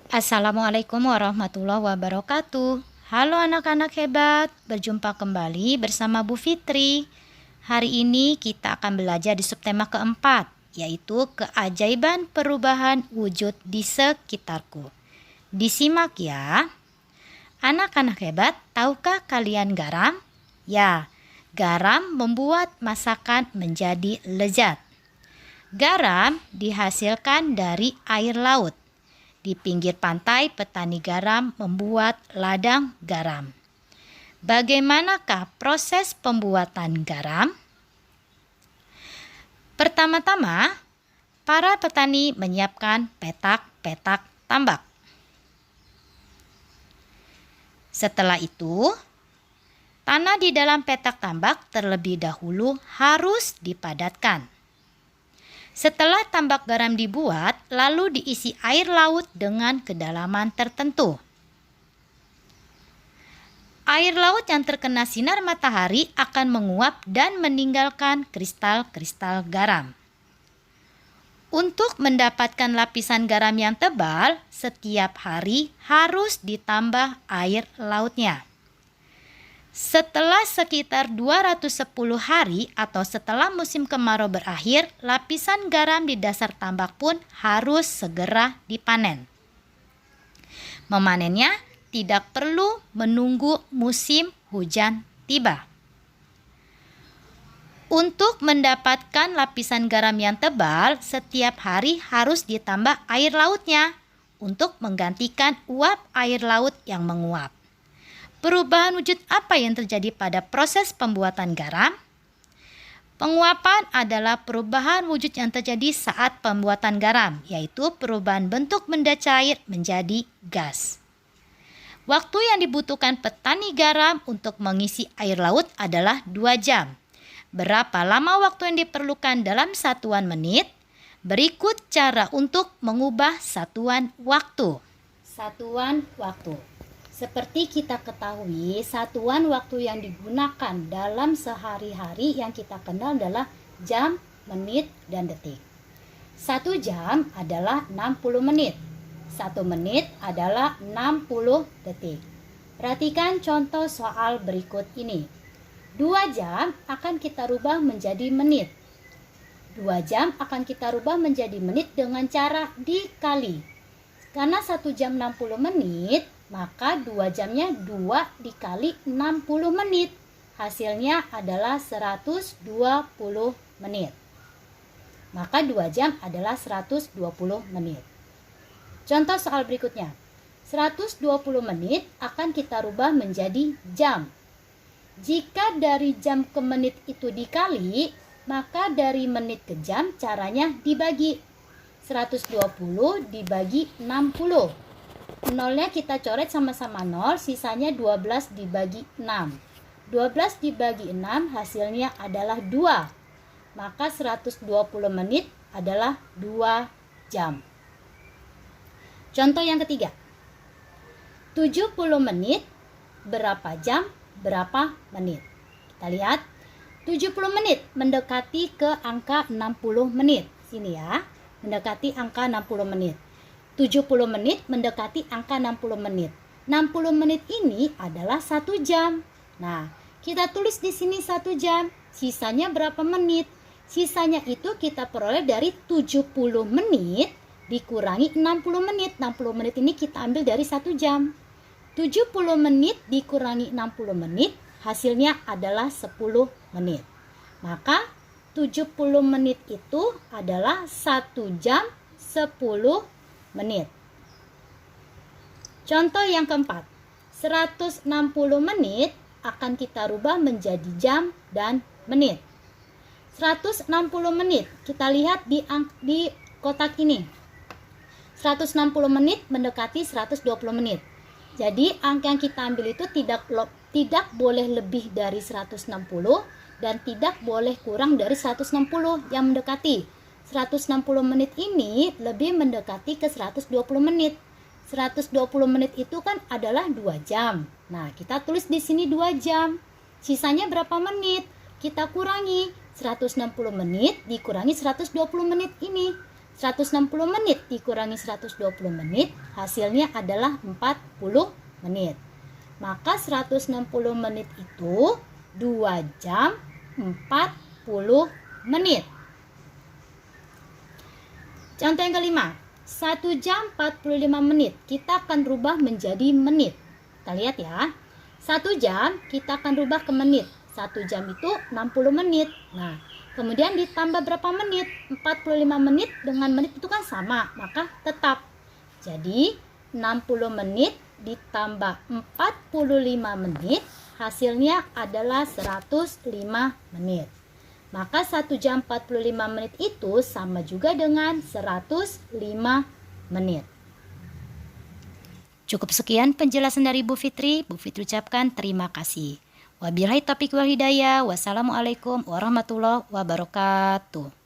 Assalamualaikum warahmatullahi wabarakatuh. Halo anak-anak hebat, berjumpa kembali bersama Bu Fitri. Hari ini kita akan belajar di subtema keempat, yaitu keajaiban perubahan wujud di sekitarku. Disimak ya. Anak-anak hebat, tahukah kalian garam? Ya, garam membuat masakan menjadi lezat. Garam dihasilkan dari air laut. Di pinggir pantai, petani garam membuat ladang garam. Bagaimanakah proses pembuatan garam? Pertama-tama, para petani menyiapkan petak-petak tambak. Setelah itu, tanah di dalam petak tambak terlebih dahulu harus dipadatkan. Setelah tambak garam dibuat, lalu diisi air laut dengan kedalaman tertentu. Air laut yang terkena sinar matahari akan menguap dan meninggalkan kristal-kristal garam. Untuk mendapatkan lapisan garam yang tebal, setiap hari harus ditambah air lautnya. Setelah sekitar 210 hari atau setelah musim kemarau berakhir, lapisan garam di dasar tambak pun harus segera dipanen. Memanennya tidak perlu menunggu musim hujan tiba. Untuk mendapatkan lapisan garam yang tebal, setiap hari harus ditambah air lautnya untuk menggantikan uap air laut yang menguap. Perubahan wujud apa yang terjadi pada proses pembuatan garam? Penguapan adalah perubahan wujud yang terjadi saat pembuatan garam, yaitu perubahan bentuk benda cair menjadi gas. Waktu yang dibutuhkan petani garam untuk mengisi air laut adalah 2 jam. Berapa lama waktu yang diperlukan dalam satuan menit? Berikut cara untuk mengubah satuan waktu. Satuan waktu. Seperti kita ketahui, satuan waktu yang digunakan dalam sehari-hari yang kita kenal adalah jam, menit, dan detik. 1 jam adalah 60 menit. 1 menit adalah 60 detik. Perhatikan contoh soal berikut ini. 2 jam akan kita rubah menjadi menit. 2 jam akan kita rubah menjadi menit dengan cara dikali. Karena 1 jam 60 menit, maka 2 jamnya 2 dikali 60 menit. Hasilnya adalah 120 menit. Maka 2 jam adalah 120 menit. Contoh soal berikutnya. 120 menit akan kita rubah menjadi jam. Jika dari jam ke menit itu dikali, maka dari menit ke jam caranya dibagi. 120 dibagi 60. Nolnya kita coret sama-sama 0, sisanya 12 dibagi 6. 12 dibagi 6 hasilnya adalah 2. Maka 120 menit adalah 2 jam. Contoh yang ketiga. 70 menit berapa jam, berapa menit? Kita lihat. 70 menit mendekati ke angka 60 menit. Sini ya, mendekati angka 60 menit. 70 menit mendekati angka 60 menit. 60 menit ini adalah 1 jam. Nah, kita tulis di sini 1 jam. Sisanya berapa menit? Sisanya itu kita peroleh dari 70 menit dikurangi 60 menit. 60 menit ini kita ambil dari 1 jam. 70 menit dikurangi 60 menit, hasilnya adalah 10 menit. Maka 70 menit itu adalah 1 jam 10 menit. Contoh yang keempat, 160 menit akan kita rubah menjadi jam dan menit. 160 menit, kita lihat di kotak ini. 160 menit mendekati 120 menit. Jadi angka yang kita ambil itu tidak boleh lebih dari 160 dan tidak boleh kurang dari 160 yang mendekati. 160 menit ini lebih mendekati ke 120 menit. 120 menit itu kan adalah 2 jam. Nah, kita tulis di sini 2 jam. Sisanya berapa menit? Kita kurangi 160 menit dikurangi 120 menit ini. 160 menit dikurangi 120 menit, hasilnya adalah 40 menit. Maka 160 menit itu 2 jam 40 menit. Contoh yang kelima, 1 jam 45 menit kita akan rubah menjadi menit. Kita lihat ya, 1 jam kita akan rubah ke menit. 1 jam itu 60 menit. Nah, kemudian ditambah berapa menit? 45 menit dengan menit itu kan sama, maka tetap. Jadi 60 menit ditambah 45 menit, hasilnya adalah 105 menit. Maka 1 jam 45 menit itu sama juga dengan 105 menit. Cukup sekian penjelasan dari Bu Fitri. Bu Fitri ucapkan terima kasih. Wabillahi taufiq wal hidayah. Wassalamualaikum warahmatullahi wabarakatuh.